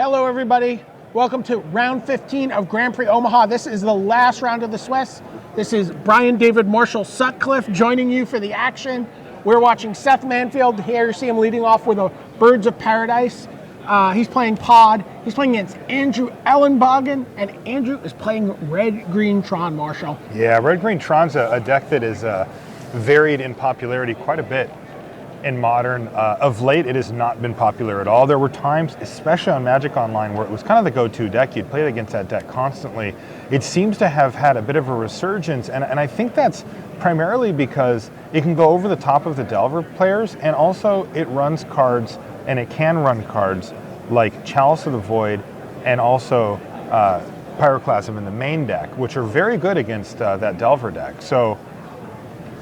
Hello, everybody. Welcome to round 15 of Grand Prix Omaha. This is the last round of the Swiss. This is Brian David Marshall Sutcliffe joining you for the action. We're watching Seth Manfield. Here you see him leading off with a Birds of Paradise. He's playing Pod. He's playing against Andrew Elenbogen, and Andrew is playing Red-Green Tron, Marshall. Yeah, Red-Green Tron's a deck that is varied in popularity quite a bit in Modern. Of late, it has not been popular at all. There were times, especially on Magic Online, where it was kind of the go-to deck. You'd play it against that deck constantly. It seems to have had a bit of a resurgence, and I think that's primarily because it can go over the top of the Delver players, and also it runs cards, and it can run cards like Chalice of the Void and also Pyroclasm in the main deck, which are very good against that Delver deck. So,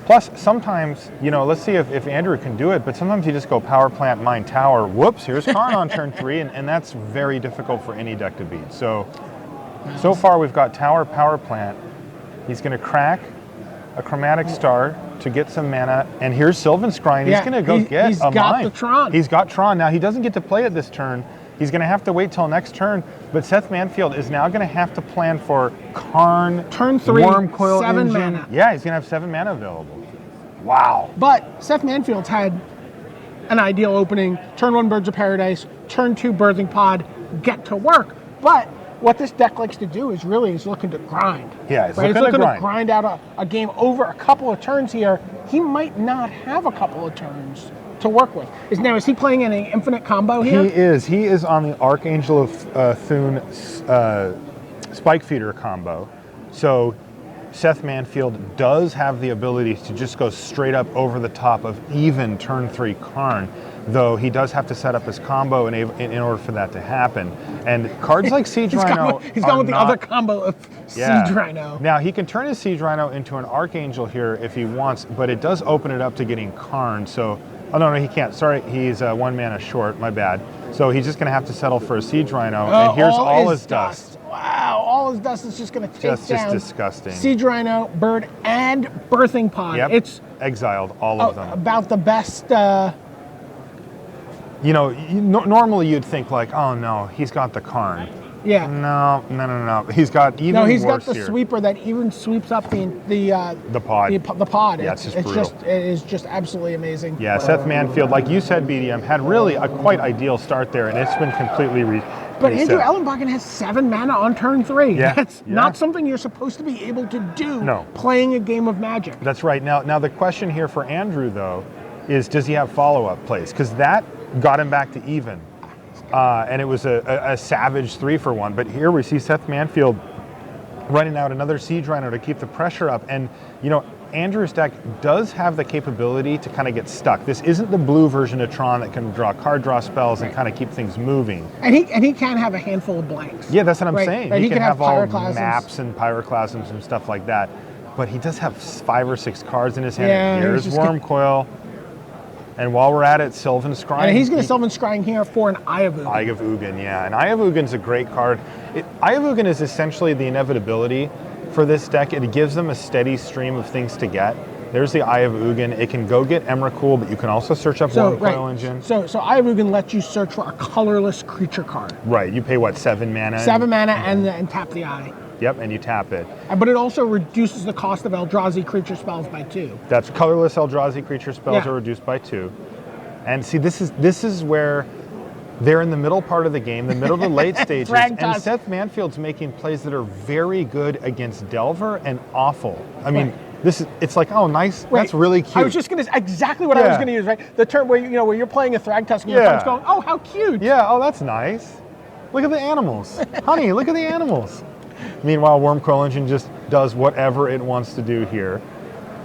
plus sometimes, let's see if Andrew can do it, but sometimes you just go Power Plant, Mine Tower, whoops, here's Karn on turn 3, and that's very difficult for any deck to beat. So far we've got Tower, Power Plant. He's going to crack a Chromatic Star to get some mana, and here's Sylvan Scrying. He's going to go get a mine. He's got the Tron. He's got Tron. Now, he doesn't get to play it this turn. He's going to have to wait till next turn, but Seth Manfield is now going to have to plan for Karn, turn 3, Wormcoil 7 Engine. mana. Yeah, he's going to have 7 mana available. Wow. But Seth Manfield's had an ideal opening. Turn 1, Birds of Paradise. Turn 2, Birthing Pod. Get to work. But what this deck likes to do is looking to grind. Yeah, it's right? looking to grind out a game over a couple of turns here. He might not have a couple of turns to work with. Is he playing in an infinite combo here? He is. He is on the Archangel of Thune Spike Feeder combo. So Seth Manfield does have the ability to just go straight up over the top of even turn 3 Karn, though he does have to set up his combo in order for that to happen. And cards like Siege Rhino he's gone with the other combo of Siege Rhino. Now, he can turn his Siege Rhino into an Archangel here if he wants, but it does open it up to getting Karn. So, oh no, he can't. Sorry, he's 1 mana short, my bad. So he's just going to have to settle for a Siege Rhino, and here's all his dust. Wow, all his dust is just going to take down. Just disgusting. Siege Rhino, Bird, and Birthing Pod. Yep, it's exiled, all of them. About the best. Normally you'd think like, oh no, he's got the Karn. Yeah. No. He's got even worse. No, he's got the here. Sweeper that even sweeps up the pod. The pod. Yeah, it's brutal. It is just absolutely amazing. Yeah, Seth Manfield, like you said, BDM, had really a quite ideal start there, and it's been completely But reset. Andrew Elenbogen has 7 mana on turn 3. Yeah. That's not something you're supposed to be able to do playing a game of Magic. That's right. Now the question here for Andrew, though, is does he have follow-up plays? Because that got him back to even. And it was a savage 3-for-1. But here we see Seth Manfield running out another Siege Rhino to keep the pressure up. And, Andrew's deck does have the capability to kind of get stuck. This isn't the blue version of Tron that can card draw spells and kind of keep things moving. And he can have a handful of blanks. Yeah, that's what I'm saying. Right. He can have all Pyroclasms. maps and Pyroclasms and stuff like that. But he does have 5 or 6 cards in his hand. Here's Wormcoil. And while we're at it, Sylvan Scrying. And he's going to Sylvan Scrying here for an Eye of Ugin. Eye of Ugin, yeah. And Eye of Ugin's a great card. Eye of Ugin is essentially the inevitability for this deck. It gives them a steady stream of things to get. There's the Eye of Ugin. It can go get Emrakul, but you can also search up Wormcoil Engine. So Eye of Ugin lets you search for a colorless creature card. Right. You pay, 7 mana? 7 mana and tap the Eye. Yep, and you tap it. But it also reduces the cost of Eldrazi creature spells by 2. That's colorless Eldrazi creature spells are reduced by 2. And see, this is where they're in the middle part of the game, the middle to late stages, and Seth Manfield's making plays that are very good against Delver and awful. I mean, it's like, oh, nice, that's really cute. I was just going to, exactly what I was going to use, right? The term where, where you're playing a Thragtusk and your opponent's going, oh, how cute. Yeah, oh, that's nice. Look at the animals. Honey, look at the animals. Meanwhile, Wormcoil Engine just does whatever it wants to do here.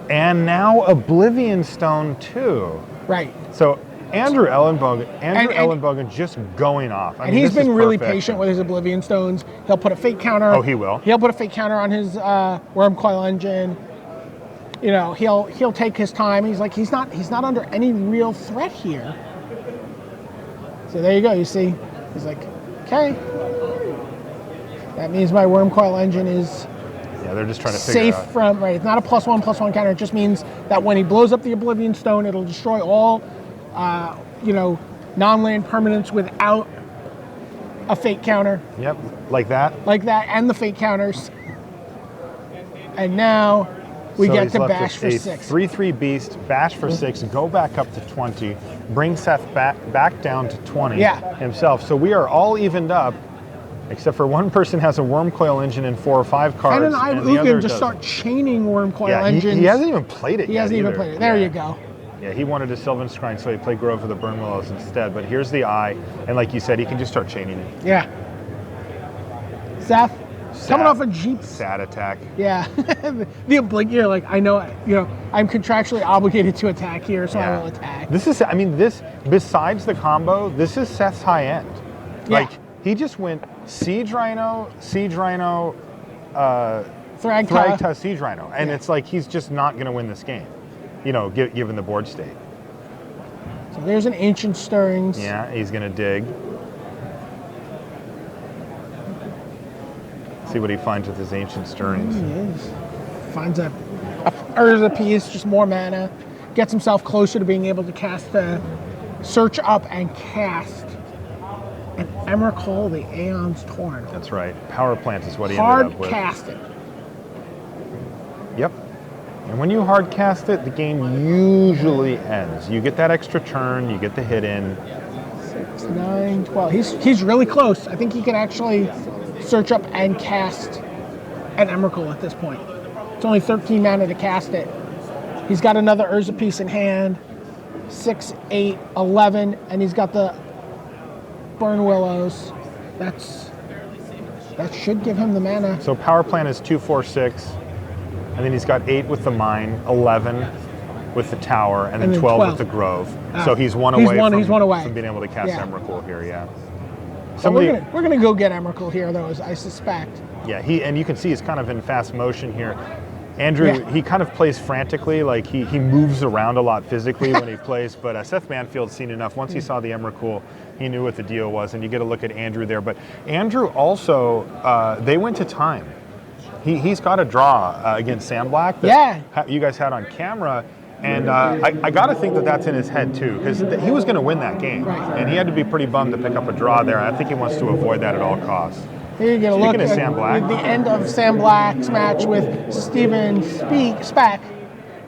And now Oblivion Stone too. Right. So Andrew Elenbogen just going off. And he's been really patient with his Oblivion Stones. He'll put a fake counter. Oh, he will. He'll put a fake counter on his Wormcoil Engine. He'll take his time. He's not under any real threat here. So there you go. You see, he's like, okay. That means my Wormcoil Engine is they're just trying to figure safe from, right, it's not a +1/+1 counter. It just means that when he blows up the Oblivion Stone, it'll destroy all, non-land permanents without a fate counter. Yep, like that. Like that, and the fate counters. And now we get he's to left bash with for a 6. 3/3 beast, bash for 6, go back up to 20, bring Seth back down to 20 himself. So we are all evened up, except for one person has a worm coil engine and 4 or 5 cards. And I have Ugin to start chaining worm coil engines. He hasn't even played it yet. He hasn't even played it. There you go. Yeah, he wanted a Sylvan Scrying, so he played Grove of the Burn Willows instead. But here's the eye, and like you said, he can just start chaining it. Yeah. Seth, coming off a Jeep. Sad attack. Yeah. The oblique, you're like, I know, I'm contractually obligated to attack here, so I will attack. This is, besides the combo, this is Seth's high end. Yeah. Like, he just went Siege Rhino, Thragta, Siege Rhino. And it's like, he's just not going to win this game, given the board state. So there's an Ancient Stirrings. Yeah, he's going to dig. See what he finds with his Ancient Stirrings. He is. Finds a Urza piece, just more mana. Gets himself closer to being able to cast search up and cast an Emrakul, the Aeon's Torn. That's right. Power Plant is what he ended up with. Hard cast it. Yep. And when you hard cast it, the game usually ends. You get that extra turn, you get the hit in. 6, 9, 12. He's really close. I think he can actually search up and cast an Emrakul at this point. It's only 13 mana to cast it. He's got another Urza piece in hand. 6, 8, 11, and he's got the Burn Willows. That should give him the mana. So Power Plant is 2, 4, 6. And then he's got 8 with the Mine, 11 with the Tower, and then 12 with the Grove. So he's one away from being able to cast Emrakul here, So we're gonna go get Emrakul here, though, I suspect. Yeah, and you can see he's kind of in fast motion here. Andrew, he kind of plays frantically, like he moves around a lot physically when he plays, but Seth Manfield's seen enough. Once he saw the Emrakul, he knew what the deal was, and you get a look at Andrew there. But Andrew also, they went to time. He's got a draw against Sam Black that you guys had on camera, and I got to think that that's in his head too, because he was going to win that game, and he had to be pretty bummed to pick up a draw there. I think he wants to avoid that at all costs. Here you get a look at Sam Black. The end of Sam Black's match with Steven Speck,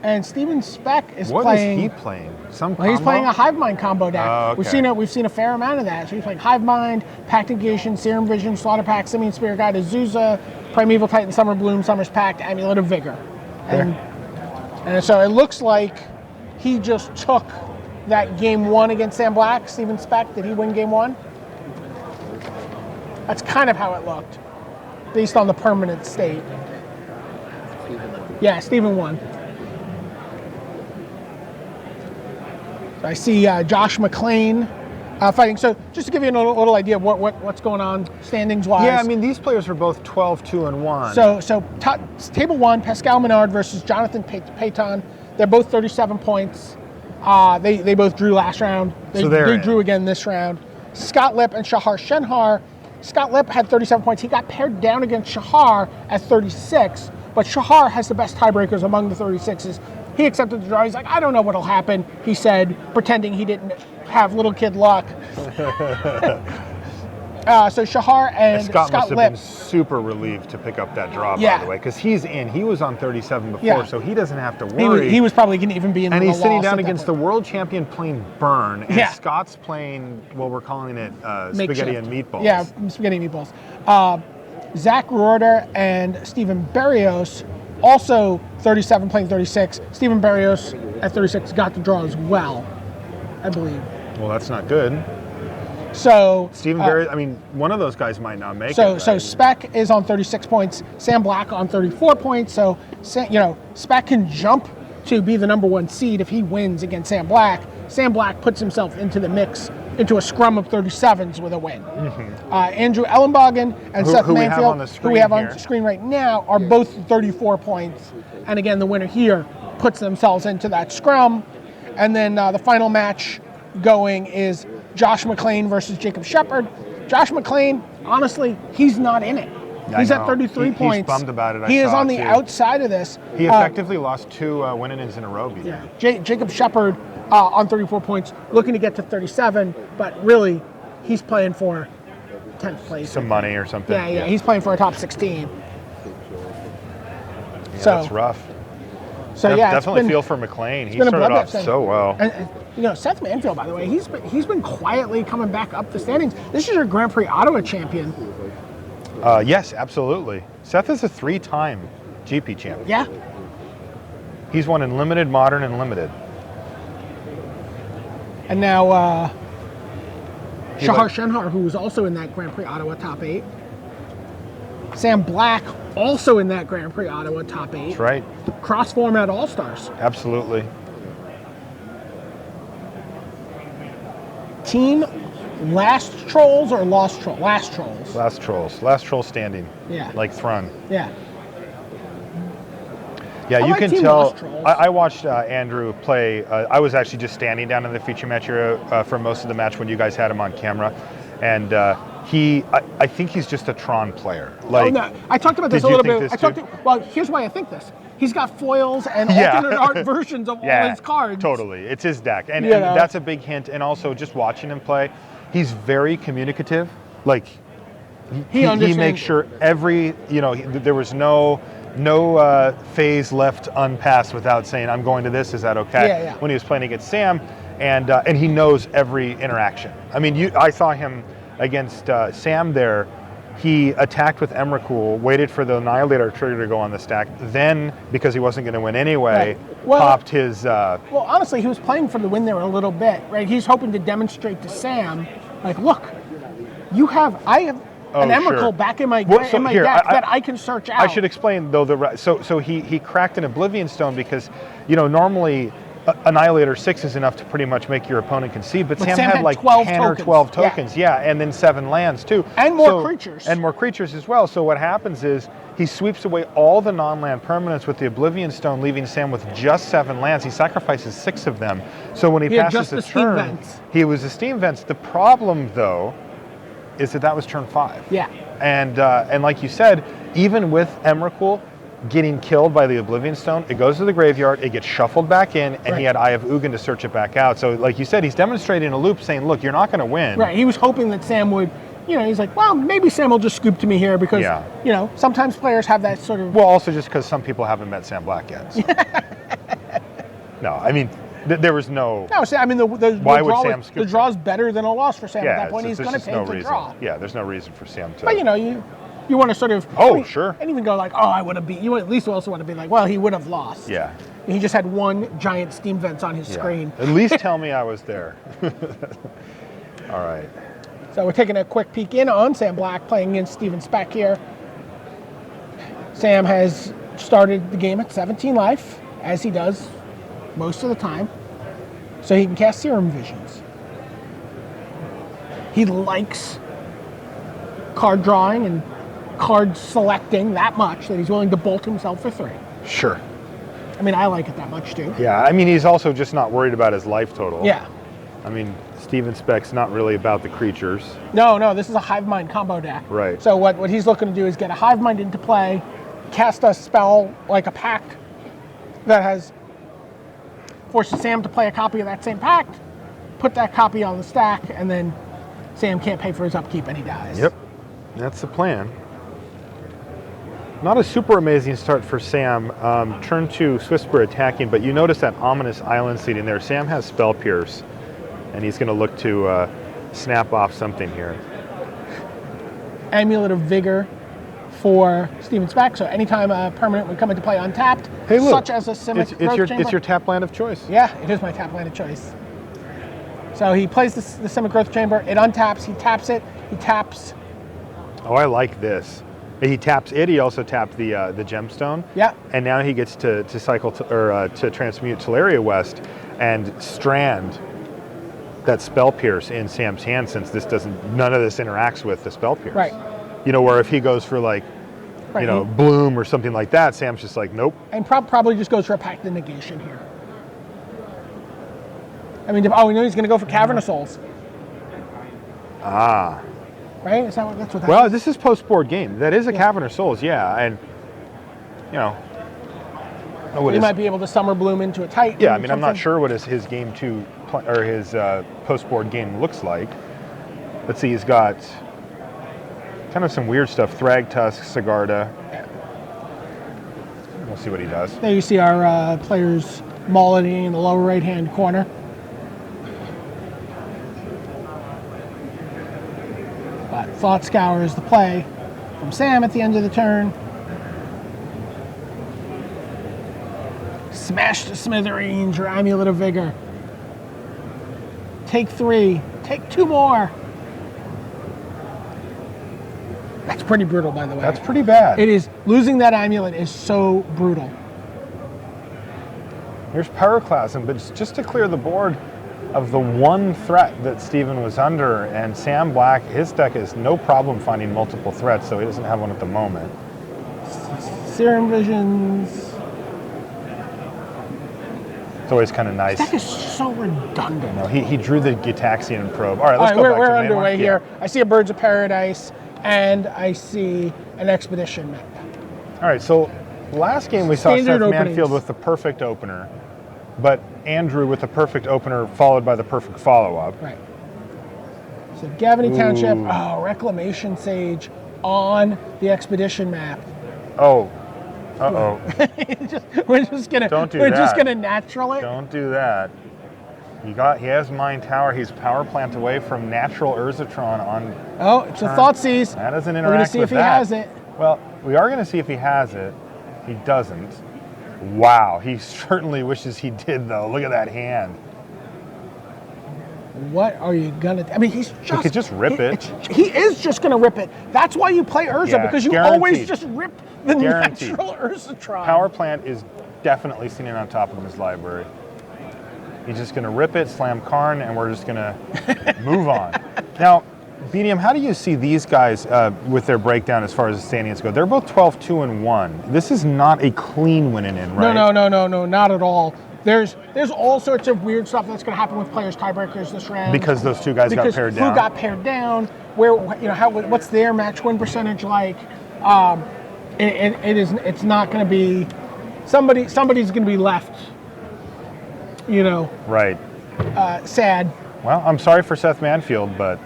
and Steven Speck is playing. What is he playing? Some combo? He's playing a Hive Mind combo deck. Oh, okay. We've seen a fair amount of that. So he's playing Hive Mind, Pact Negation, Serum Vision, Slaughter Pact, Simian Spirit Guide, Azusa, Primeval Titan, Summer Bloom, Summer's Pact, Amulet of Vigor, and so it looks like he just took that game 1 against Sam Black. Steven Speck, did he win game 1? That's kind of how it looked, based on the permanent state. Yeah, Steven won. So I see Josh McLean fighting. So just to give you a little idea of what's going on standings-wise. Yeah, these players were both 12, 2, and 1. So table 1, Pascal Menard versus Jonathan Payton. They're both 37 points. They both drew last round. They drew again this round. Scott Lipp and Shahar Shenhar. Scott Lipp had 37 points. He got paired down against Shahar at 36, but Shahar has the best tiebreakers among the 36s. He accepted the draw. He's like, I don't know what'll happen, he said, pretending he didn't have little kid luck. So Shahar and Scott must have Lipp been super relieved to pick up that draw, by the way, because he's in. He was on 37 before, so he doesn't have to worry. He was probably going to even be in and the he's sitting down at against the world champion playing Burn, and Scott's playing, well, we're calling it spaghetti and meatballs. Yeah, spaghetti and meatballs. Zach Roorder and Stephen Berrios, also 37 playing 36. Stephen Berrios at 36 got the draw as well, I believe. Well, that's not good. So Stephen Berrios, one of those guys might not make it. So right? Speck is on 36 points, Sam Black on 34 points. So Speck can jump to be the number 1 seed if he wins against Sam Black. Sam Black puts himself into the mix, into a scrum of 37s with a win. Mm-hmm. Andrew Elenbogen and Seth Manfield, who we have on the screen right now, are both 34 points. And again, the winner here puts themselves into that scrum. And then the final match going is Josh McLean versus Jacob Shepard. Josh McLean, honestly, he's not in it. He's at 33 points. He's bummed about it. He is on the outside of this. He effectively lost 2 win-ins in a row. Jacob Shepard on 34 points, looking to get to 37, but really, he's playing for 10th place. Some money or something. Yeah. He's playing for a top 16. Yeah, So that's rough. So yeah, definitely feel for McLean. He been a started bloodbath off thing. so well. And you know, Seth Manfield, by the way, he's been quietly coming back up the standings. This is your Grand Prix Ottawa champion. Yes, absolutely. Seth is a 3-time GP champion. Yeah. He's won in Limited, Modern, and Limited. And now Shahar Shenhar, who was also in that Grand Prix Ottawa top 8. Sam Black, also in that Grand Prix Ottawa top 8. That's right. Cross-format All-Stars. Absolutely. Team Last Trolls or Lost Trolls? Last Trolls. Last Trolls. Last Troll standing. Yeah. Like Tron. Yeah. Yeah, I you like can Team tell. Lost Trolls. I watched Andrew play. I was actually just standing down in the feature match area for most of the match when you guys had him on camera. And I think he's just a Tron player. Like, no, I talked about this a little bit. Well, here's why I think this. He's got foils and alternate art versions of all his cards. Totally. It's his deck. And that's a big hint. And also just watching him play, he's very communicative. Like, he makes sure every, there was no phase left unpassed without saying, I'm going to this, is that okay? Yeah. When he was playing against Sam, and he knows every interaction. I mean, I saw him against Sam there. He attacked with Emrakul, waited for the Annihilator trigger to go on the stack, then, because he wasn't going to win anyway, popped his... Well, honestly, he was playing for the win there a little bit, right? He's hoping to demonstrate to Sam, like, look, I have an Emrakul back in my deck that I can search out. I should explain, though, so he cracked an Oblivion Stone because, normally Annihilator 6 is enough to pretty much make your opponent concede, but Sam had like 10 or 12 tokens, and then 7 lands too. And more creatures. And more creatures as well. So what happens is he sweeps away all the non-land permanents with the Oblivion Stone, leaving Sam with just 7 lands. He sacrifices 6 of them. So when he passes the turn, he was the Steam Vents. The problem, though, is that was turn 5. Yeah. And like you said, even with Emrakul getting killed by the Oblivion Stone, it goes to the graveyard, it gets shuffled back in, and he had Eye of Ugin to search it back out. So like you said, he's demonstrating a loop saying, look, you're not going to win. Right, he was hoping that Sam would, he's like, well, maybe Sam will just scoop to me here because, sometimes players have that sort of... Well, also just because some people haven't met Sam Black yet. So. No, I mean, there was no... No, I mean, why would Sam scoop? The draw's better than a loss for Sam at that point. He's going to take the draw. Yeah, there's no reason for Sam to... But, you want to sort of... Sure. And even go like, I would have beat... You at least also want to be like, well, he would have lost. Yeah. He just had one giant Steam Vents on his screen. At least tell me I was there. All right. So we're taking a quick peek in on Sam Black playing against Steven Speck here. Sam has started the game at 17 life, as he does most of the time, so he can cast Serum Visions. He likes card drawing and card selecting that much that he's willing to bolt himself for 3. Sure. I mean, I like it that much too. Yeah, I mean, he's also just not worried about his life total. Yeah. I mean, Steven Speck's not really about the creatures. No, this is a Hive Mind combo deck. Right. So what he's looking to do is get a Hive Mind into play, cast a spell like a pact that forces Sam to play a copy of that same pact, put that copy on the stack, and then Sam can't pay for his upkeep and he dies. Yep, that's the plan. Not a super amazing start for Sam. Turn 2, Swiftspear attacking, but you notice that ominous island seed in there. Sam has Spell Pierce, and he's going to look to snap off something here. Amulet of Vigor for Steven Speck, so anytime a permanent would come into play untapped, such as a Simic Growth Chamber. It's your tap land of choice. Yeah, it is my tap land of choice. So he plays the Simic Growth Chamber, it untaps, he taps it, he taps. Oh, I like this. He taps it. He also tapped the gemstone. Yeah. And now he gets to cycle to transmute Teleria West and strand that Spell Pierce in Sam's hand, since none of this interacts with the Spell Pierce. Right. Where if he goes for Bloom or something like that, Sam's just like, nope. And probably just goes for a Pact of Negation here. I mean, we know he's going to go for Cavern of Souls. Ah. Right? That's what that Well, is? this is post-board game. That is a Cavern of Souls, yeah. And, he might be able to Summer Bloom into a Titan. Yeah, I mean, I'm not sure what his game 2 or his post-board game looks like. Let's see, he's got Kind of some weird stuff. Thragtusk, Sigarda. We'll see what he does. There you see our players mulleting in the lower right-hand corner. But Thought Scour is the play from Sam at the end of the turn. Smash to smithereens, your Amulet of Vigor. Take 3, take 2 more. That's pretty brutal, by the way. That's pretty bad. It is. Losing that amulet is so brutal. Here's Pyroclasm, but it's just to clear the board of the one threat that Steven was under, and Sam Black, his deck is no problem finding multiple threats, so he doesn't have one at the moment. Serum Visions. It's always kind of nice. That is so redundant. No, he drew the Gitaxian Probe. All right, let's go back we're to underway Mainline. here. Yeah. I see a Birds of Paradise, and I see an Expedition map. All right, so last game we saw Seth Standard openings. Manfield with the perfect opener, but Andrew with the perfect opener followed by the perfect follow-up. Right. So Gavany Township, Ooh. Reclamation Sage on the Expedition map. Oh, uh-oh. we're just gonna Don't do we're that. just gonna natural it. Don't do that. He has Mine Tower. He's power plant away from natural Urzatron on. Oh, it's turn. a Thoughtseize. That doesn't We're interact gonna see with if he that. has it. Well, we are going to see if he has it. He doesn't. Wow, he certainly wishes he did, though. Look at that hand. What are you gonna? I mean, he's just. He could just rip it. He is just gonna rip it. That's why you play Urza, Yeah, because you guaranteed. always just rip the Guaranteed. natural Urzatron. Power plant is definitely sitting on top of his library. He's just going to rip it, slam Karn, and we're just going to move on. Now, BDM, how do you see these guys with their breakdown as far as the standings go? They're both 12-2-1. This is not a clean winning in, right? No, not at all. There's all sorts of weird stuff that's going to happen with players' tiebreakers this round. Because those two guys got paired down. Who got paired down? Where what's their match win percentage like? It's not going to be somebody's going to be left. Right. Sad. Well, I'm sorry for Seth Manfield, but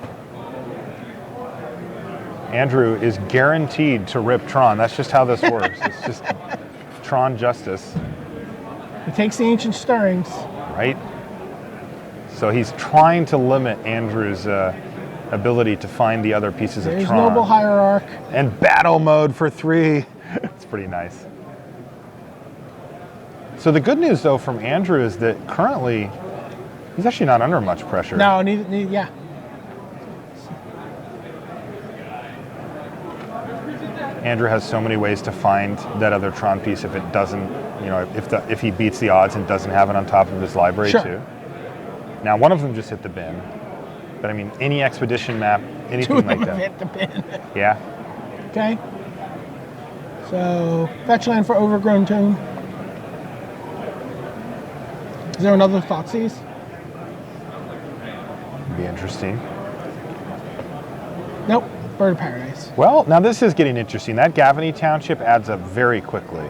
Andrew is guaranteed to rip Tron. That's just how this works. It's just Tron justice. He takes the Ancient Stirrings. Right? So he's trying to limit Andrew's ability to find the other pieces There's of Tron. Noble Hierarch. And battle mode for 3. It's pretty nice. So the good news, though, from Andrew is that currently he's actually not under much pressure. No, yeah. Andrew has so many ways to find that other Tron piece if it doesn't, if he beats the odds and doesn't have it on top of his library too. Now, one of them just hit the bin, but I mean, any expedition map, anything like that. Hit the bin. Yeah. Okay. So fetch land for Overgrown Tomb. Is there another Thoughtseize? Be interesting. Nope. Bird of Paradise. Well, now this is getting interesting. That Gavany Township adds up very quickly.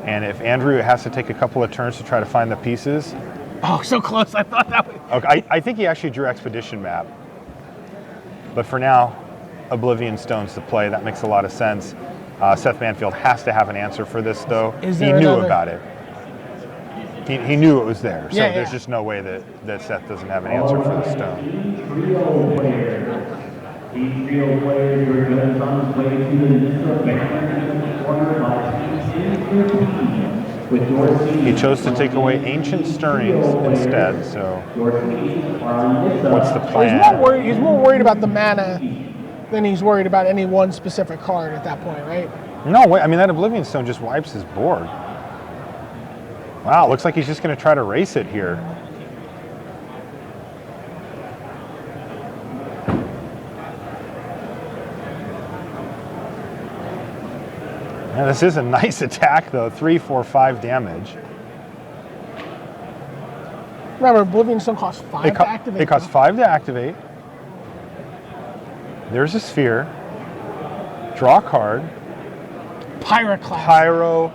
And if Andrew has to take a couple of turns to try to find the pieces. Oh, so close. I thought that was. Okay, I think he actually drew Expedition Map. But for now, Oblivion Stone's the play. That makes a lot of sense. Seth Manfield has to have an answer for this, though. He knew about it. He knew it was there. So there's just no way that Seth doesn't have an answer for the stone. Each field players were just on his way to the initial banner corner by with Dorsey. He chose to take away Ancient Stirrings instead, so what's the plan? He's more worried about the mana than he's worried about any one specific card at that point, right? No, wait, I mean, that Oblivion Stone just wipes his board. Wow, looks like he's just going to try to race it here. Yeah, this is a nice attack, though. 3, 4, 5 damage. Remember, Oblivion Stone costs 5 to activate. It costs 5 to activate. There's a sphere. Draw a card. Pyroclasm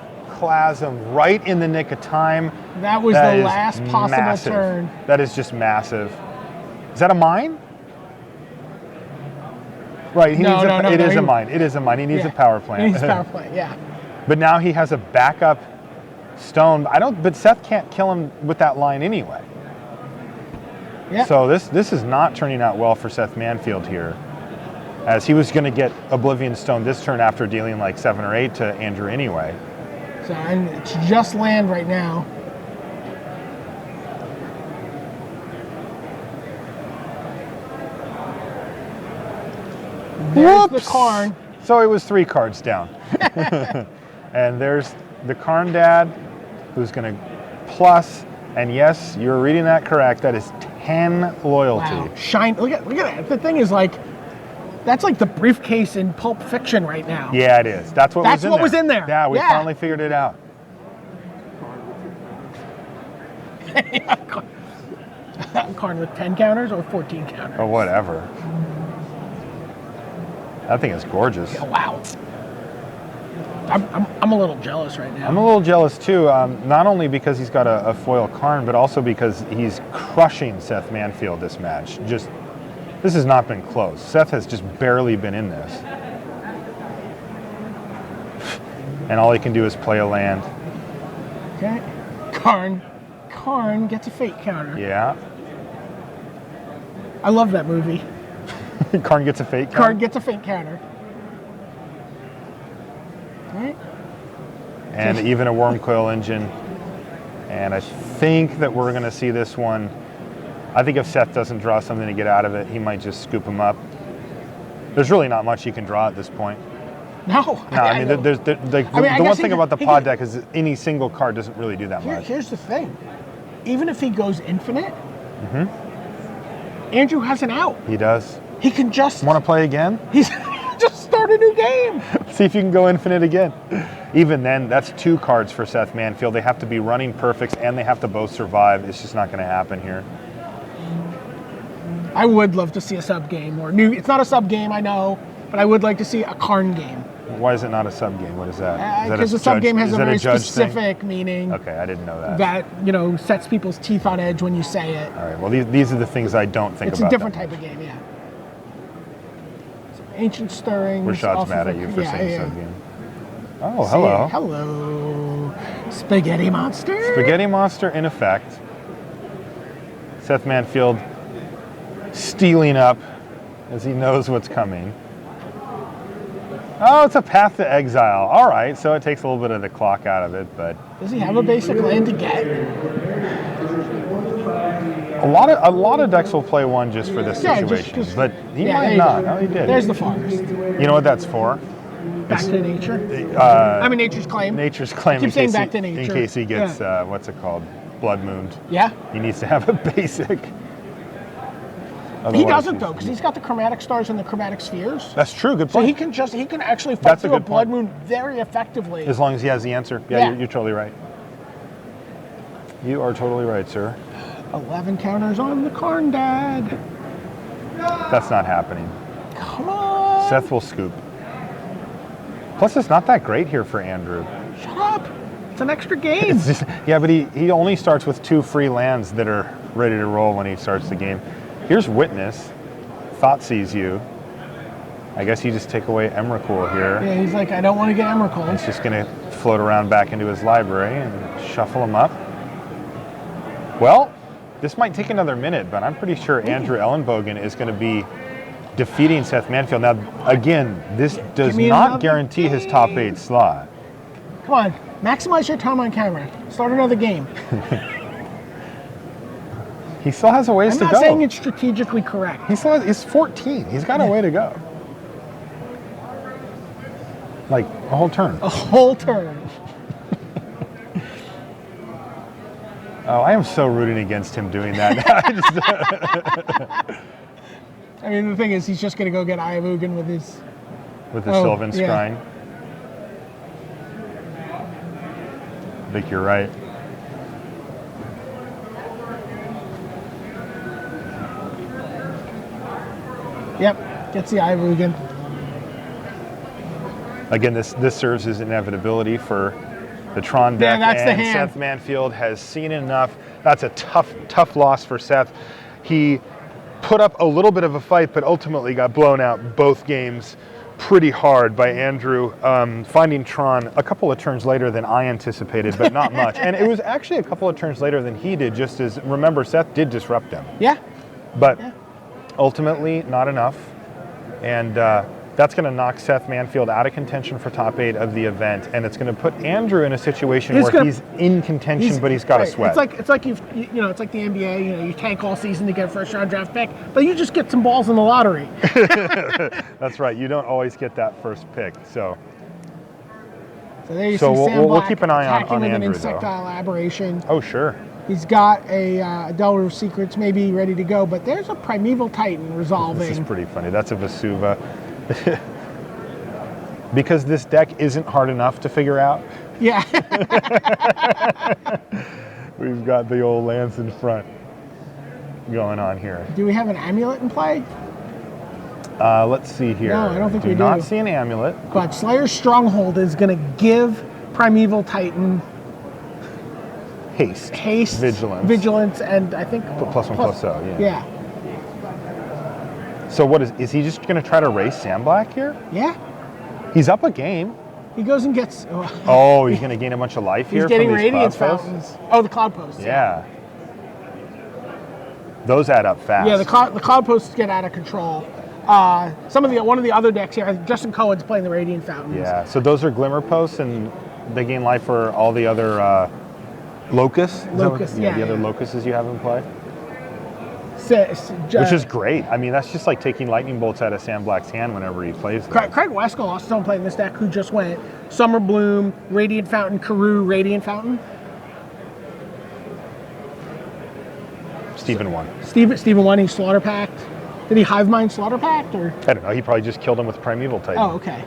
right in the nick of time. That was the last possible turn. That is just massive. Is that a mine? Right, he needs no, it is he- a mine. It is a mine. He needs a power plant. He needs a power plant, yeah. But now he has a backup stone. But Seth can't kill him with that line anyway. Yeah. So this is not turning out well for Seth Manfield here, as he was going to get Oblivion Stone this turn after dealing like 7 or 8 to Andrew anyway. So and it's just land right now. There's the Karn. So it was 3 cards down. And there's the Karn Dad, who's going to plus, and yes, you're reading that correct, that is 10 loyalty. Wow. Shine. Look at that. The thing is like, that's like the briefcase in Pulp Fiction right now. Yeah, it is. That's what was in there. Yeah, we finally figured it out. Karn with 10 counters or 14 counters? Or whatever. That thing is gorgeous. Yeah, wow. I'm a little jealous right now. I'm a little jealous too, not only because he's got a foil Karn, but also because he's crushing Seth Manfield this match. This has not been close. Seth has just barely been in this. And all he can do is play a land. Okay. Karn gets a fate counter. Yeah. I love that movie. Karn gets a fate counter? Karn gets a fate counter. Right. And even a Worm Coil Engine. And I think that we're going to see this one. I think if Seth doesn't draw something to get out of it, he might just scoop him up. There's really not much you can draw at this point. No. I mean, the one thing about the pod deck is any single card doesn't really do that much. Here's the thing. Even if he goes infinite, Andrew has an out. He does. He can just... Want to play again? He's just start a new game. See if you can go infinite again. Even then, that's 2 cards for Seth Manfield. They have to be running perfects and they have to both survive. It's just not going to happen here. I would love to see a sub game or new. It's not a sub game, I know, but I would like to see a Karn game. Why is it not a sub game? What is that? Because the sub game has a very specific meaning. Okay, I didn't know that. That sets people's teeth on edge when you say it. All right. Well, these are the things I don't think about. It's a different type of game, yeah. So Ancient Stirrings. Rashad's mad at you for saying sub game. Oh, hello. Hello. Spaghetti Monster. Spaghetti Monster in effect. Seth Manfield stealing up as he knows what's coming. Oh, it's a Path to Exile. All right, so it takes a little bit of the clock out of it, but does he have a basic land to get? a lot of decks will play one just for this situation, but he might not. No, he did. There's the forest. You know what that's for? Back to nature. Nature's claim. Nature's claim. Keep saying back to nature. In case he gets what's it called, blood mooned. Yeah. He needs to have a basic. He doesn't though, because he's got the chromatic stars and the chromatic spheres. That's true. Good So point. he can actually fight through a blood moon very effectively. As long as he has the answer. Yeah. You're totally right. You are totally right, sir. 11 counters on the Karn Dad. That's not happening. Come on. Seth will scoop. Plus, it's not that great here for Andrew. Shut up. It's an extra game. Yeah, but he only starts with 2 free lands that are ready to roll when he starts the game. Here's Witness. Thought sees you. I guess you just take away Emrakul here. Yeah, he's like, I don't want to get Emrakul. He's just going to float around back into his library and shuffle him up. Well, this might take another minute, but I'm pretty sure Andrew Elenbogen is going to be defeating Seth Manfield. Now, again, this does not guarantee his top 8 slot. Come on, maximize your time on camera. Start another game. He still has a ways to go. I'm not saying it's strategically correct. He's 14. He's got a way to go. Like a whole turn. A whole turn. Oh, I am so rooting against him doing that. I mean, the thing is, he's just going to go get Elenbogen with his... With the Sylvan yeah. Scrying. I think you're right. Yep, gets the Elenbogen. Again, this serves as inevitability for the Tron deck. Yeah, that's the and hand. Seth Manfield has seen enough. That's a tough loss for Seth. He put up a little bit of a fight, but ultimately got blown out both games pretty hard by Andrew, finding Tron a couple of turns later than I anticipated, but not much. And it was actually a couple of turns later than he did, just as, remember, Seth did disrupt him. Yeah. But ultimately, not enough. And that's going to knock Seth Manfield out of contention for top 8 of the event, and it's going to put Andrew in a situation where he's in contention, but he's got to sweat. It's like it's like the NBA. You tank all season to get a first round draft pick, but you just get some balls in the lottery. That's right. You don't always get that first pick. So there you see Sam we'll Black keep an eye on attacking with Andrew, an insectile aberration. Oh, sure. He's got a Delver of Secrets maybe ready to go, but there's a Primeval Titan resolving. This is pretty funny. That's a Vesuva. Because this deck isn't hard enough to figure out. Yeah. We've got the old Lance in front going on here. Do we have an amulet in play? Let's see here. No, I don't think we do. Do not see an amulet. But Slayer's Stronghold is going to give Primeval Titan haste, vigilance, and I think +1/+0. Yeah. Yeah. So what is he just going to try to race Sam Black here? Yeah. He's up a game. He goes and gets. Oh, he's going to gain a bunch of life here. He's getting from these Radiance cloud posts? Fountains. Oh, the Cloud Posts. Yeah. Those add up fast. Yeah, the Cloud Posts get out of control. One of the other decks here, Justin Cohen's playing the Radiant Fountains. Yeah, so those are Glimmer Posts, and they gain life for all the other locusts. Yeah, the other locusts you have in play. Which is great. I mean, that's just like taking lightning bolts out of Sam Black's hand whenever he plays them. Craig Weskel, also someone playing this deck, who just went Summer Bloom, Radiant Fountain, Karoo, Radiant Fountain. Stephen won. Stephen won. He Slaughter Pact. Did he Hive Mind Slaughter Pact, or? I don't know. He probably just killed him with Primeval Titan. Oh, okay.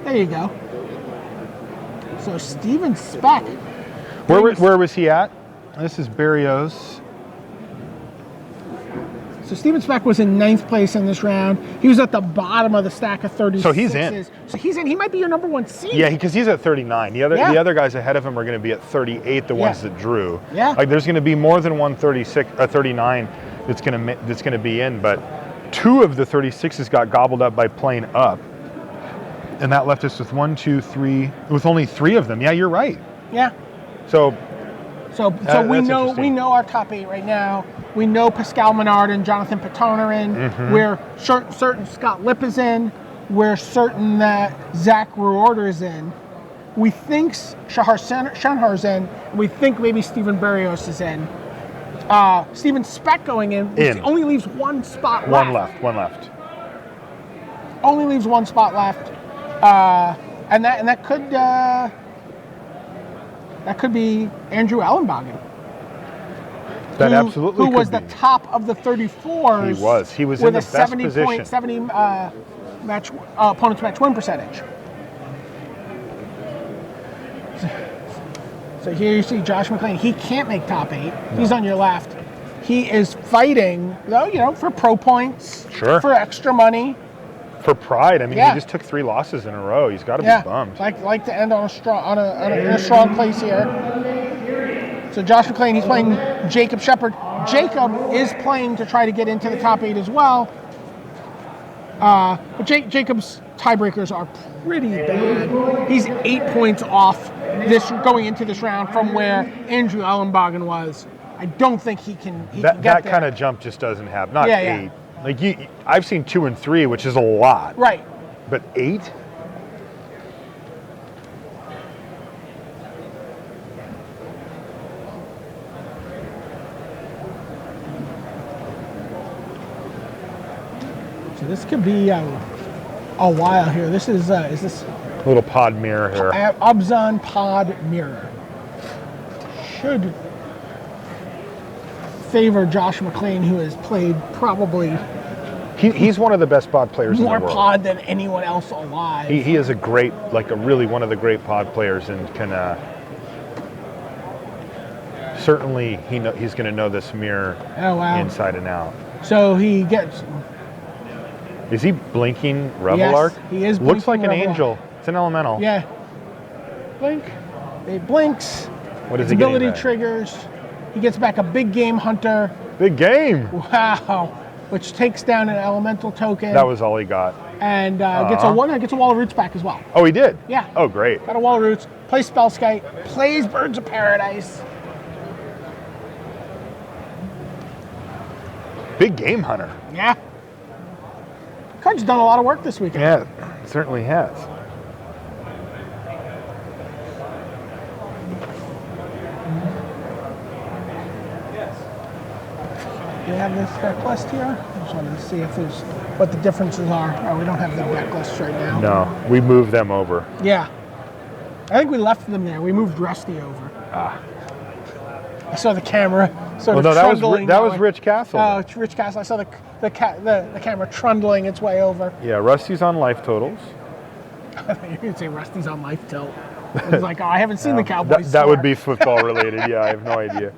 There you go. So Stephen Speck. Where was he at? This is Barrios. So Stephen Speck was in 9th place in this round. He was at the bottom of the stack of 36. So he's in. So he's in. He might be your number 1 seed. Yeah, because he's at 39. The other guys ahead of him are going to be at 38. The ones that drew. Yeah. Like there's going to be more than 39 that's going to be in, but 2 of the 36s got gobbled up by playing up, and that left us with 1, 2, 3, with only 3 of them. Yeah, you're right. Yeah. So we know our top 8 right now. We know Pascal Menard and Jonathan Patton are in. Mm-hmm. We're certain Scott Lipp is in. We're certain that Zach Ruorder is in. We think Shahar Shanhar's in. We think maybe Stephen Barrios is in. Stephen Speck going in. Only leaves 1 spot left. One left. Only leaves 1 spot left. And that could be Andrew Elenbogen. Absolutely who could was be. the top of the 34s. He was with in the a best 70 position. point 70 opponent's match win percentage. So here you see Josh McLean. He can't make top 8. No. He's on your left. He is fighting, though, for pro points. Sure. For extra money. For pride. I mean, he just took 3 losses in a row. He's got to be bummed. Like to end on a strong place here. So Josh McLean, he's playing Jacob Shepard. Jacob is playing to try to get into the top 8 as well. But Jacob's tiebreakers are pretty bad. He's 8 points off going into this round from where Andrew Elenbogen was. I don't think he can get there. That kind of jump just doesn't happen. Not 8. Yeah. Like I've seen 2 and 3, which is a lot. Right. But 8? So this could be a while here. This is this little pod mirror here? Abzan pod mirror should favor Josh McLean, who has played probably. He's one of the best pod players in the world. More pod than anyone else alive. He is really one of the great pod players, and can certainly he's going to know this mirror inside and out. So he gets. Is he blinking Revelark? Yes, he is. Looks like an Revelark. angel. It's an elemental. Yeah. Blink. It blinks. What is its he getting ability back? Triggers. He gets back a big game hunter. Big game. Wow. which takes down an elemental token. That was all he got. And gets a wall of roots back as well. Oh, he did? Yeah. Oh, great. Got a wall of roots. Plays Spellskite. Plays Birds of Paradise. Big game hunter. Yeah. Card's done a lot of work this weekend. Yeah, it certainly has. Do we have this deck list here? I just wanted to see if there's what the differences are. Oh, we don't have the deck list right now. No, we moved them over. Yeah. I think we left them there. We moved Rusty over. Ah. I saw the camera sort Well, of no, trundling. that was Rich Castle. Oh, it's Rich Castle. I saw the camera trundling its way over. Yeah, Rusty's on life totals. You're going to say Rusty's on life tilt. I was like, oh, I haven't seen the Cowboys. That would score. be football related. Yeah, I have no idea.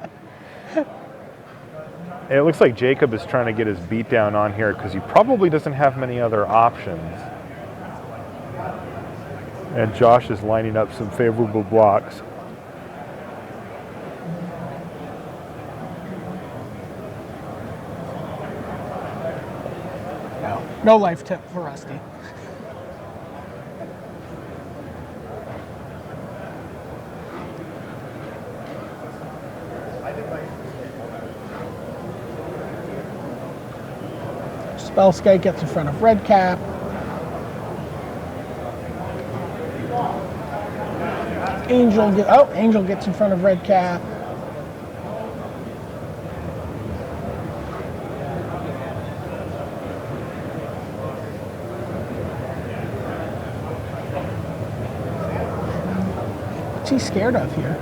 It looks like Jacob is trying to get his beat down on here because he probably doesn't have many other options. And Josh is lining up some favorable blocks. No life tip for Rusty. Spellskite gets in front of Red Cap. Angel gets in front of Red Cap. What's he scared of here?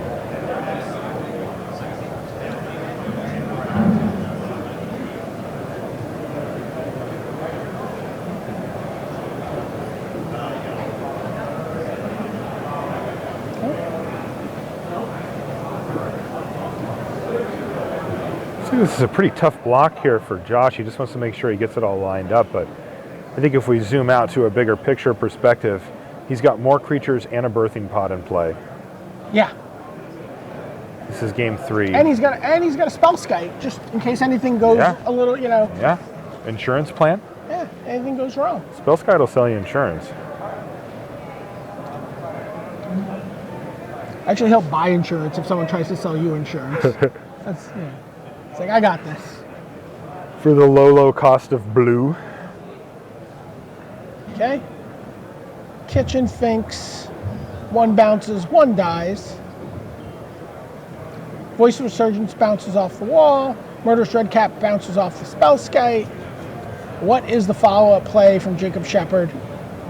This is a pretty tough block here for Josh. He just wants to make sure he gets it all lined up, but I think if we zoom out to a bigger picture perspective, he's got more creatures and a birthing pod in play. Yeah. This is game 3. And he's got a Spellskite, just in case anything goes a little, Yeah. Insurance plan? Yeah, anything goes wrong. Spellskite will sell you insurance. Actually, he'll buy insurance if someone tries to sell you insurance. It's like, I got this. For the low cost of blue. Okay. Kitchen Finks. 1 bounces, 1 dies. Voice of Resurgence bounces off the wall. Murderous Red Cap bounces off the Spellskite. What is the follow-up play from Jacob Shepard?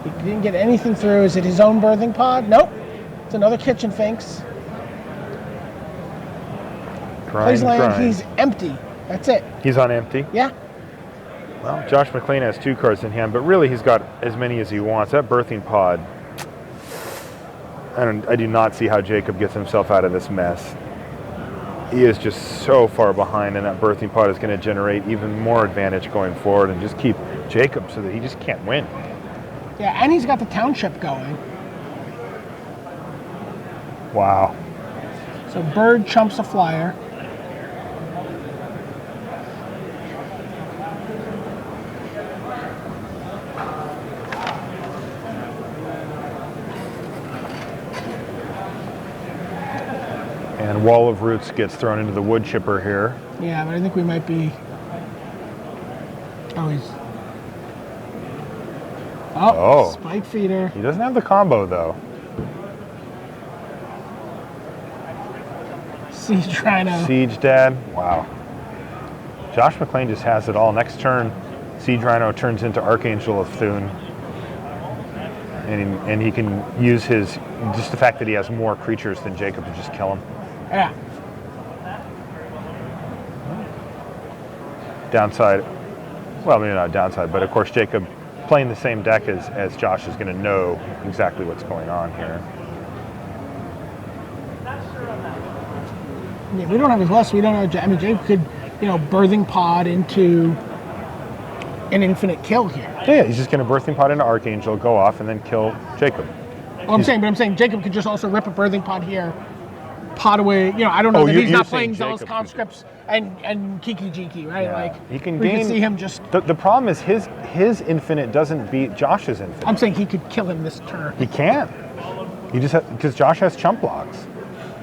He didn't get anything through. Is it his own birthing pod? Nope. It's another Kitchen Finks. Plays land, he's empty. That's it. He's on empty? Yeah. Well, Josh McLean has 2 cards in hand, but really he's got as many as he wants. That birthing pod, I do not see how Jacob gets himself out of this mess. He is just so far behind, and that birthing pod is going to generate even more advantage going forward and just keep Jacob so that he just can't win. Yeah, and he's got the township going. Wow. So Bird chumps a flyer. And Wall of Roots gets thrown into the wood chipper here. Yeah, but I think we might be... Oh, he's... Oh, Spike Feeder. He doesn't have the combo, though. Siege Rhino. Siege Dad. Wow. Josh McLean just has it all. Next turn, Siege Rhino turns into Archangel of Thune. And he can use just the fact that he has more creatures than Jacob to just kill him. Yeah. Downside, well, maybe not downside, but of course Jacob playing the same deck as Josh is going to know exactly what's going on here. Yeah, we don't have his list. We don't know. I mean, Jacob could, birthing pod into an infinite kill here. Yeah, he's just going to birthing pod into Archangel, go off, and then kill Jacob. Well, I'm saying Jacob could just also rip a birthing pod here, pot away. You know, I don't know Oh, that he's you're not saying playing Zealous Jacob could- Conscripts and Kiki Jiki, right? Yeah. Like He can we gain. can see him just. The problem is his infinite doesn't beat Josh's infinite. I'm saying he could kill him this turn. He can't. You just because Josh has chump blocks.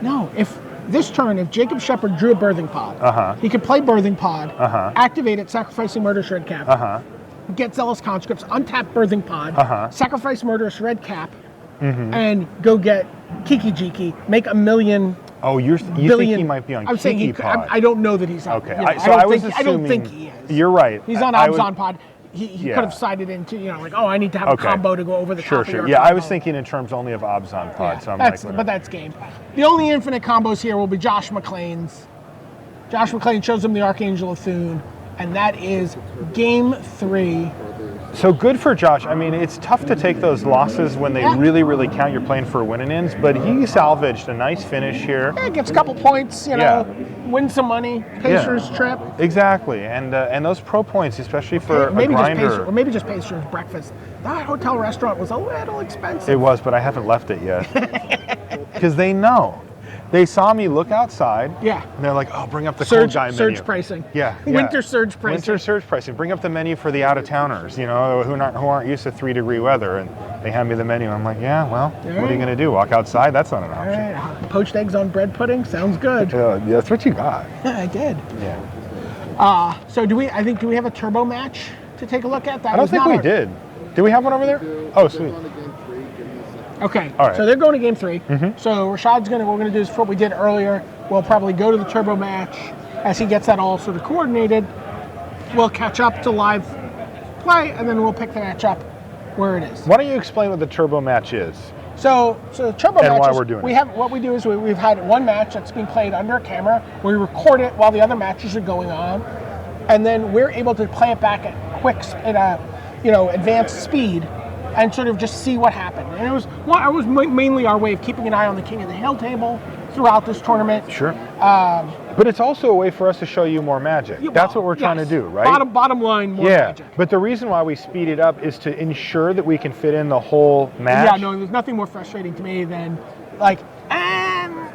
No, if this turn, if Jacob Shepard drew a Birthing Pod, he could play Birthing Pod, activate it, sacrificing Murderous Red Cap, get Zealous Conscripts, untap Birthing Pod, sacrifice Murderous Red Cap, and go get Kiki Jiki, make 1 million. Oh, you billion. think he might be on I'm saying Kiki he could, Pod. I don't know that he's on. Okay, You know, I don't think he is. You're right. He's on I was- Abzan Pod. He Yeah. could have sided into, you know, like, oh, I need to have a combo to go over the Sure, top of sure. your Yeah, I combo. was thinking in terms only of Abzan Pod, Yeah, so I'm that's, like, but that's game. The only infinite combos here will be Josh McLean's. Josh McLean shows him the Archangel of Thune, and that is game 3. so good for Josh. I mean, it's tough to take those losses when they really, really count. You're playing for win-ins, but he salvaged a nice finish here. Yeah, gets a couple points, you know, win some money, Pacers trip. Exactly, and those pro points, especially for Maybe a just grinder. Pacers, or maybe just Pacers breakfast. That hotel restaurant was a little expensive. It was, but I haven't left it yet. Because they know. They saw me look outside. Yeah. And they're like, oh, bring up the cold guy menu. Surge pricing. Yeah. Winter surge pricing. Winter surge pricing. Bring up the menu for the out-of-towners, you know, who aren't used to 3-degree weather. And they hand me the menu. I'm like, yeah, well, what are you going to do? Walk outside? That's not an All option. right, poached eggs on bread pudding sounds good. Yeah, that's what you got. I did. Yeah. So do we we have a turbo match to take a look at? That I don't was think not we our- did. Did we have one over there? Oh, sweet. Okay. All right. So they're going to game 3. So Rashad's what we're gonna do is what we did earlier. We'll probably go to the turbo match as he gets that all sort of coordinated. We'll catch up to live play, and then we'll pick the match up where it is. Why don't you explain what the turbo match is? So turbo And matches. why we're doing we it. have what we do is we've had one match that's being played under camera. We record it while the other matches are going on, and then we're able to play it back at advanced speed, and sort of just see what happened. And it was mainly our way of keeping an eye on the King of the Hill table throughout this tournament. Sure. But it's also a way for us to show you more Magic. That's what we're trying to do, right? Bottom line, more Magic. But the reason why we speed it up is to ensure that we can fit in the whole match. Yeah, no, there's nothing more frustrating to me than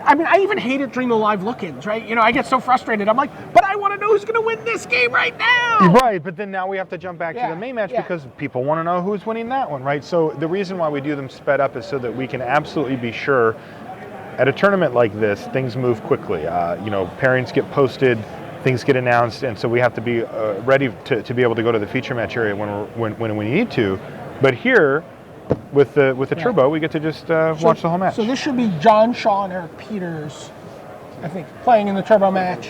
I even hate it during the live look-ins, right? You know, I get so frustrated. I'm like, but I want to know who's going to win this game right now. Right, but then now we have to jump back to the main match because people want to know who's winning that one, right? So the reason why we do them sped up is so that we can absolutely be sure at a tournament like this, things move quickly. Pairings get posted, things get announced, and so we have to be ready to be able to go to the feature match area when we need to. But here, with the turbo, we get to just watch the whole match. So this should be John Shaw and Eric Peters, I think, playing in the turbo match.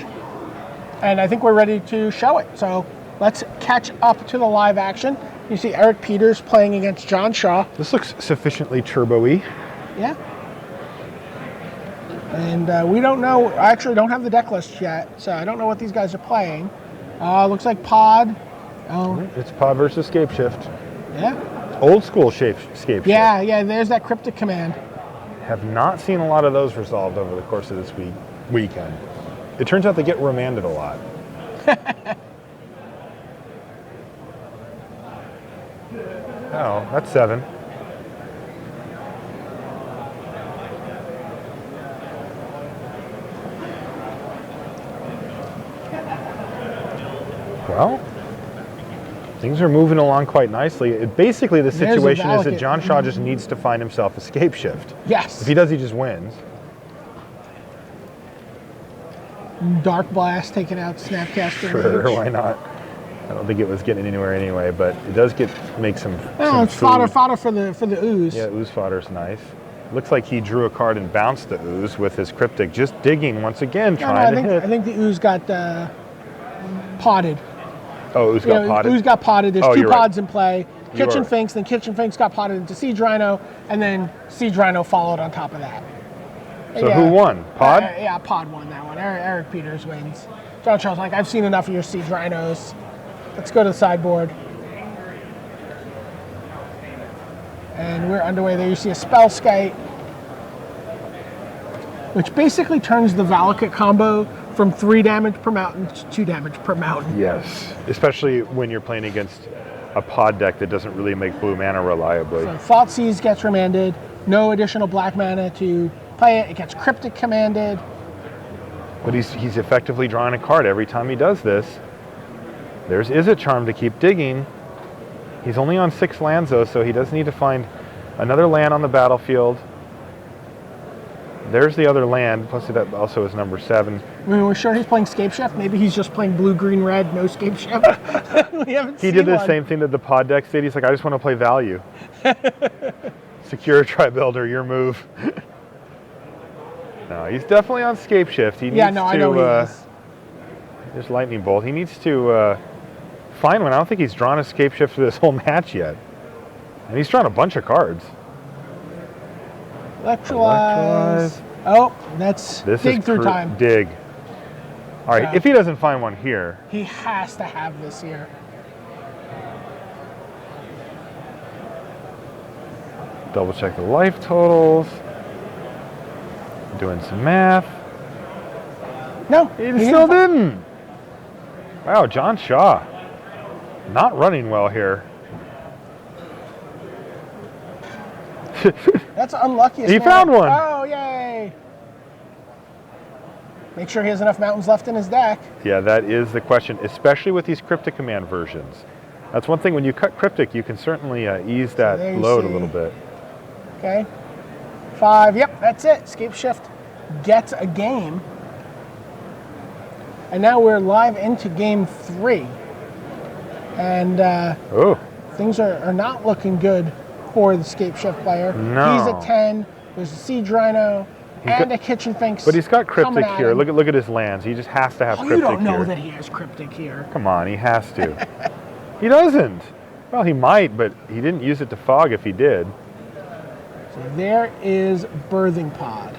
And I think we're ready to show it. So let's catch up to the live action. You see Eric Peters playing against John Shaw. This looks sufficiently turbo-y. Yeah. And we don't know, I actually don't have the deck list yet, so I don't know what these guys are playing. Looks like Pod. It's Pod versus Scape Shift. Yeah. Old school Scape Shift. Yeah, there's that cryptic command. Have not seen a lot of those resolved over the course of this weekend. It turns out they get remanded a lot. Oh, that's 7. Well, things are moving along quite nicely. Basically, the situation is that John Shaw just needs to find himself a Scape Shift. Yes. If he does, he just wins. Dark Blast taking out Snapcaster. Sure, why not? I don't think it was getting anywhere anyway, but it does make some. It's food. fodder for the ooze. Yeah, ooze fodder's nice. Looks like he drew a card and bounced the ooze with his cryptic, just digging once again, trying to hit. I think the ooze got potted. Oh, ooze got potted? Ooze got potted. There's 2 pods in play. Kitchen are. Finks, then Kitchen Finks got potted into Siege Rhino, and then Siege Rhino followed on top of that. So who won? Pod? Yeah, Pod won that one. Eric Peters wins. John Shaw's like, I've seen enough of your Siege Rhinos. Let's go to the sideboard. And we're underway there. You see a Spellskite, which basically turns the Valakut combo from 3 damage per mountain to 2 damage per mountain. Yes, especially when you're playing against a pod deck that doesn't really make blue mana reliably. So Thoughtseize gets remanded. No additional black mana to play it. It gets cryptic commanded. But he's effectively drawing a card every time he does this. There's Izzet Charm to keep digging. He's only on 6 lands though, so he does need to find another land on the battlefield. There's the other land, plus that also is number 7. I mean, we're sure he's playing Scape Shift. Maybe he's just playing blue, green, red, no Scape Shift. We haven't He seen did the one. same thing that the pod decks did. He's like, I just want to play value. Secure Tri-Builder, your move. No, he's definitely on Scape Shift. He needs Yeah, no, I know he is. There's Lightning Bolt. He needs to find one. I don't think he's drawn a Scape Shift for this whole match yet. And he's drawn a bunch of Electrolyze. Oh, that's This dig is through time. Dig. All right, Yeah. if he doesn't find one here, He has to have this here. double check the life totals. Doing some math. No, He he still didn't. didn't. Wow, John Shaw. Not running well here. That's unlucky. He found one. Oh, yay. Make sure he has enough mountains left in his deck. Yeah, that is the question, especially with these Cryptic Command versions. That's one thing, when you cut Cryptic, you can certainly ease that there you load a see. little bit. Okay. 5. Yep, that's it. Scape Shift gets a game. And now we're live into game 3. And Oh, things are not looking good for the Scape Shift player. No. He's at 10. There's a Siege Rhino and got- a Kitchen Finks. but he's got coming Cryptic at here. him. Look at his lands. He just has to have Oh, Cryptic you don't know here. that he has Cryptic here. Come on, he has to. He doesn't. Well, he might, but he didn't use it to fog if he did. So there is Birthing Pod.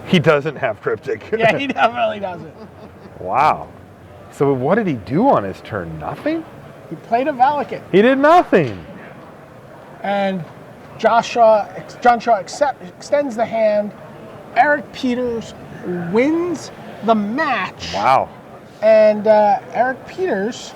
He doesn't have Cryptic. Yeah, he definitely doesn't. Wow. So what did he do on his turn? Nothing? He played a Valakut. He did nothing. And John Shaw extends the hand. Eric Peters wins the match. Wow. And Eric Peters